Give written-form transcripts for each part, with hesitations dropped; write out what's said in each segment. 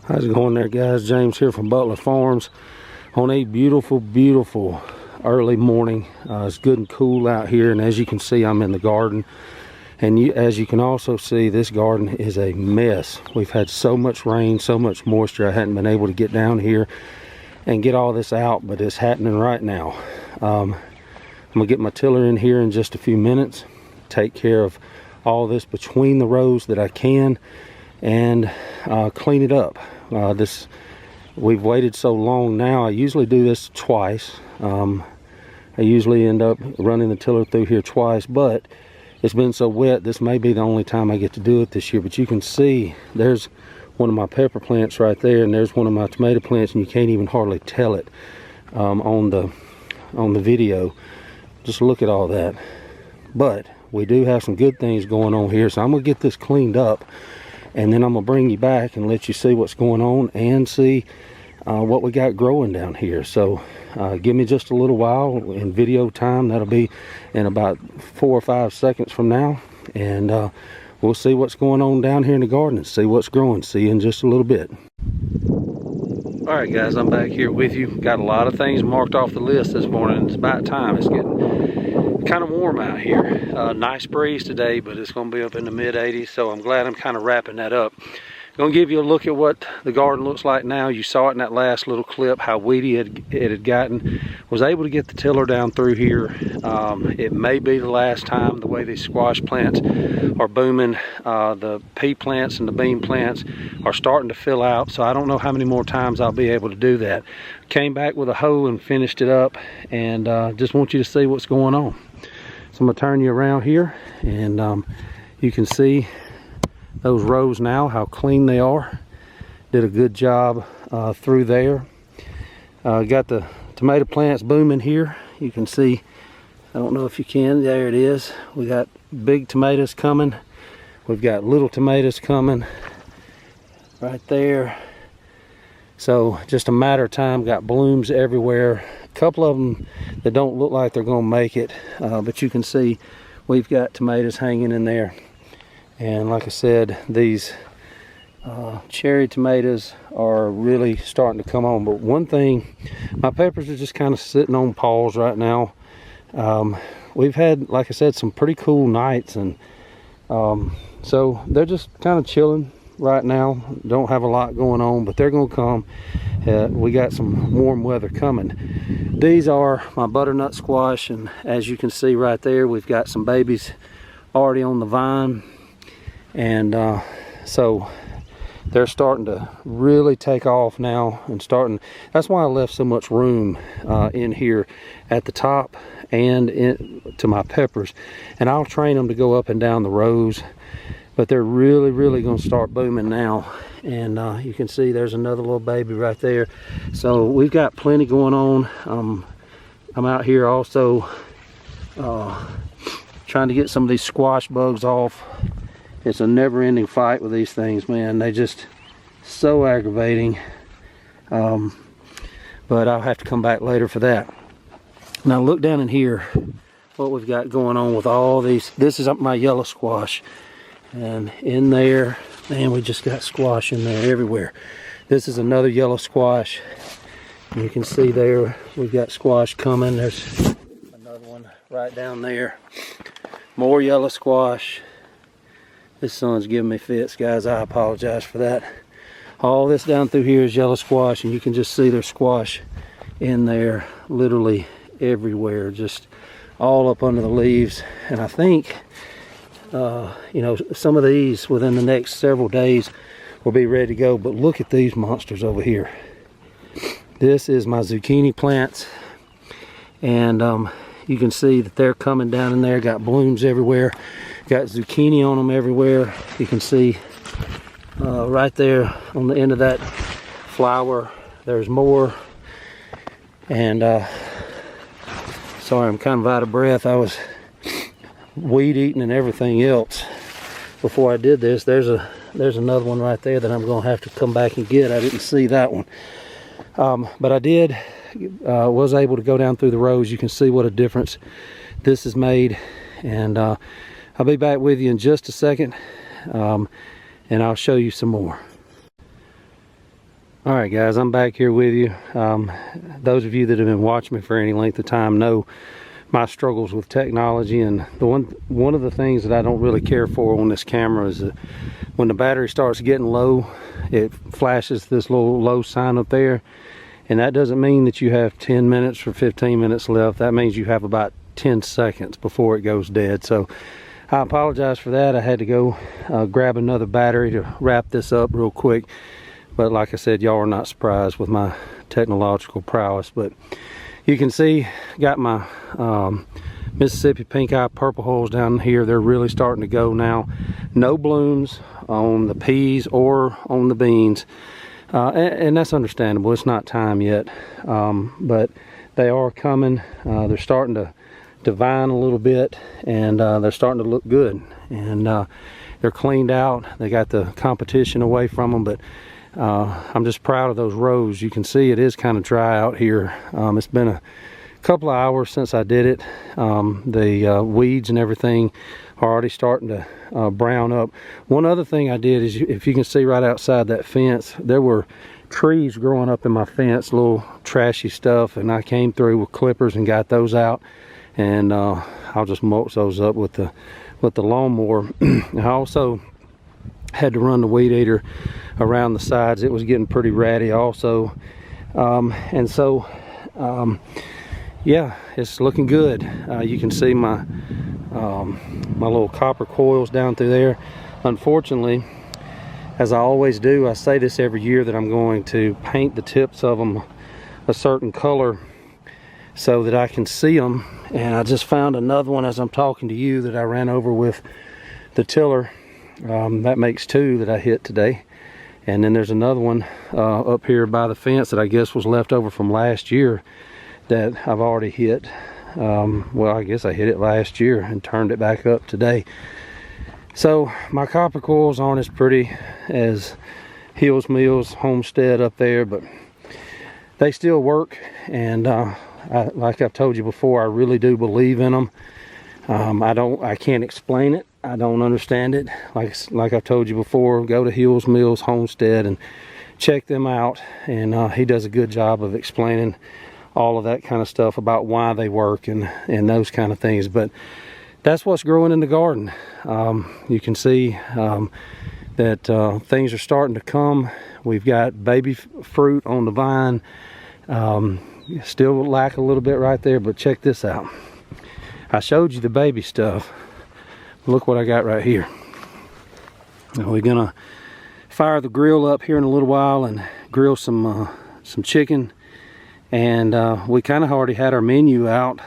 How's it going there, guys? James here from Butler Farms on a beautiful early morning. It's good and cool out here, and as you can see, I'm in the garden. And as you can also see, this garden is a mess. We've had so much rain, so much moisture. I hadn't been able to get down here and get all this out, but it's happening right now. I'm gonna get my tiller in here in just a few minutes, take care of all this between the rows that I can, and clean it up. We've waited so long now. I usually do this twice. I usually end up running the tiller through here twice, but it's been so wet, this may be the only time I get to do it this year. But you can see there's one of my pepper plants right there, and there's one of my tomato plants, and you can't even hardly tell it on the video. Just look at all that. But we do have some good things going on here, so I'm gonna get this cleaned up, and then I'm gonna bring you back and let you see what's going on and see what we got growing down here. So give me just a little while in video time. That'll be in about 4 or 5 seconds from now, and we'll see what's going on down here in the garden and see what's growing. See you in just a little bit. All right, guys, I'm back here with you. Got a lot of things marked off the list this morning. It's about time. It's getting kind of warm out here. Nice breeze today, but it's going to be up in the mid 80s, so I'm glad I'm kind of wrapping that up. Going to give you a look at what the garden looks like now. You saw it in that last little clip, how weedy it had gotten. Was able to get the tiller down through here. It may be the last time. The way these squash plants are booming. The pea plants and the bean plants are starting to fill out, so I don't know how many more times I'll be able to do that. Came back with a hoe and finished it up, and just want you to see what's going on. So I'm going to turn you around here, and you can see those rows now, how clean they are. Did a good job through there. Got the tomato plants booming here. You can see, I don't know if you can, there it is. We got big tomatoes coming. We've got little tomatoes coming right there. So just a matter of time, got blooms everywhere. A couple of them that don't look like they're gonna make it, but you can see we've got tomatoes hanging in there. And like I said, these cherry tomatoes are really starting to come on. But one thing, my peppers are just kind of sitting on pause right now. We've had, like I said, some pretty cool nights, and so they're just kind of chilling right now. Don't have a lot going on, but they're gonna come. We got some warm weather coming. These are my butternut squash, and as you can see right there, we've got some babies already on the vine. And so they're starting to really take off now, and that's why I left so much room in here at the top and to my peppers. And I'll train them to go up and down the rows, but they're really going to start booming now. And you can see there's another little baby right there. So we've got plenty going on. I'm out here also trying to get some of these squash bugs off. It's a never-ending fight with these things, man. They just so aggravating. But I'll have to come back later for that. Now look down in here, what we've got going on with all these. This is my yellow squash, and in there, man, we just got squash in there everywhere. This is another yellow squash. You can see there we've got squash coming. There's another one right down there. More yellow squash. This sun's giving me fits, guys. I apologize for that. All this down through here is yellow squash, and you can just see there's squash in there literally everywhere, just all up under the leaves. And I think you know, some of these within the next several days will be ready to go. But look at these monsters over here. This is my zucchini plants, and you can see that they're coming down in there. Got blooms everywhere. Got zucchini on them everywhere. You can see right there on the end of that flower, there's more. And sorry, I'm kind of out of breath. I was weed eating and everything else before I did this. There's another one right there that I'm gonna have to come back and get. I didn't see that one, but I did was able to go down through the rows. You can see what a difference this has made, and I'll be back with you in just a second, and I'll show you some more. All right, guys, I'm back here with you. Those of you that have been watching me for any length of time know my struggles with technology, and one of the things that I don't really care for on this camera is that when the battery starts getting low, it flashes this little low sign up there, and that doesn't mean that you have 10 minutes or 15 minutes left. That means you have about 10 seconds before it goes dead. So I apologize for that. I had to go grab another battery to wrap this up real quick. But like I said, y'all are not surprised with my technological prowess. But you can see, got my Mississippi pink eye purple hulls down here. They're really starting to go now. No blooms on the peas or on the beans. And that's understandable. It's not time yet. But they are coming. They're starting to vine a little bit, and they're starting to look good. And they're cleaned out. They got the competition away from them. But I'm just proud of those rows. You can see it is kind of dry out here. It's been a couple of hours since I did it. The weeds and everything are already starting to brown up. One other thing I did is, if you can see right outside that fence, there were trees growing up in my fence, little trashy stuff, and I came through with clippers and got those out, and I'll just mulch those up with the lawnmower. I also had to run the weed eater around the sides. It was getting pretty ratty also, and so yeah, it's looking good. You can see my my little copper coils down through there. Unfortunately, as I always do, I say this every year, that I'm going to paint the tips of them a certain color so that I can see them. And I just found another one as I'm talking to you that I ran over with the tiller. That makes two that I hit today. And then there's another one up here by the fence that I guess was left over from last year that I've already hit. Well, I guess I hit it last year and turned it back up today. So my copper coils aren't as pretty as Hills Mills Homestead up there, but they still work. And like I've told you before, I really do believe in them. I can't explain it. I don't understand it. Like I've told you before, go to Hills Mills Homestead and check them out. And he does a good job of explaining all of that kind of stuff about why they work and those kind of things. But that's what's growing in the garden. You can see that things are starting to come. We've got baby fruit on the vine. Still lack a little bit right there, but check this out. I showed you the baby stuff. Look what I got right here. Now we're gonna fire the grill up here in a little while and grill some chicken. And we kind of already had our menu out.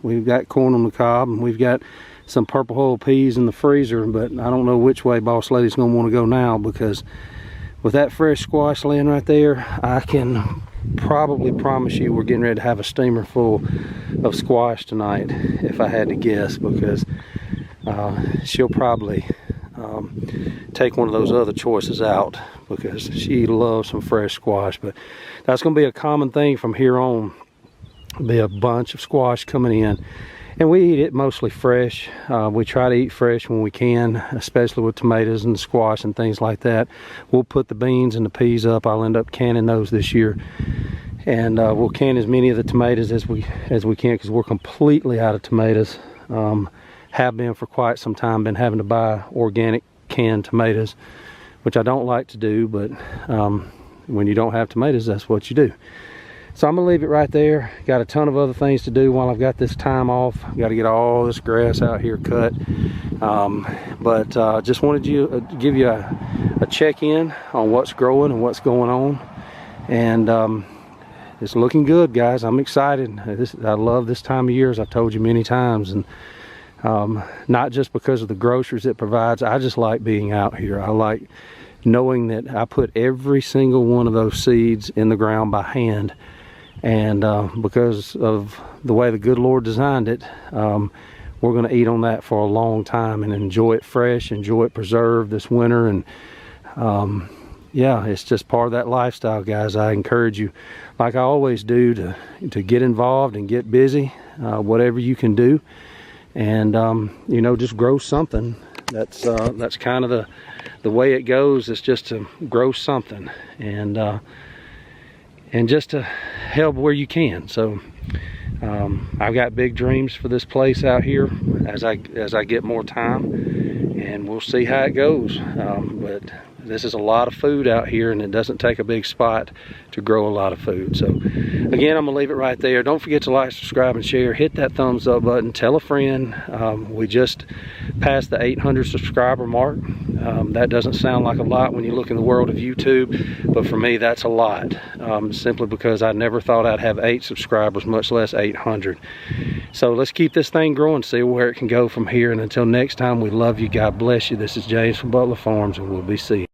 We've got corn on the cob, and we've got some purple hull peas in the freezer, but I don't know which way Boss Lady's gonna want to go now, because with that fresh squash laying right there, I can probably promise you we're getting ready to have a steamer full of squash tonight, if I had to guess, because she'll probably take one of those other choices out, because she loves some fresh squash. But that's going to be a common thing from here on. There'll be a bunch of squash coming in, and we eat it mostly fresh. We try to eat fresh when we can, especially with tomatoes and squash and things like that. We'll put the beans and the peas up. I'll end up canning those this year, and we'll can as many of the tomatoes as we can, because we're completely out of tomatoes. Have been for quite some time. Been having to buy organic canned tomatoes, which I don't like to do, but when you don't have tomatoes, that's what you do. So I'm gonna leave it right there. Got a ton of other things to do while I've got this time off. Got to get all this grass out here cut. But just wanted to give you a check-in on what's growing and what's going on. And it's looking good, guys. I'm excited. I love this time of year, as I've told you many times. And not just because of the groceries it provides. I just like being out here. I like knowing that I put every single one of those seeds in the ground by hand, and because of the way the good Lord designed it, we're going to eat on that for a long time and enjoy it fresh, enjoy it preserved this winter. And yeah, it's just part of that lifestyle, guys. I encourage you, like I always do, to get involved and get busy, whatever you can do. And you know, just grow something That's kind of the way it goes, is just to grow something and just to help where you can. So I've got big dreams for this place out here as I get more time, and we'll see how it goes. But this is a lot of food out here, and it doesn't take a big spot to grow a lot of food. So again, I'm gonna leave it right there. Don't forget to like, subscribe, and share. Hit that thumbs up button. Tell a friend. We just passed the 800 subscriber mark. That doesn't sound like a lot when you look in the world of YouTube, but for me that's a lot, simply because I never thought I'd have 8 subscribers, much less 800. So let's keep this thing growing, see where it can go from here. And until next time, we love you. God bless you. This is James from Butler Farms, and we'll be seeing you.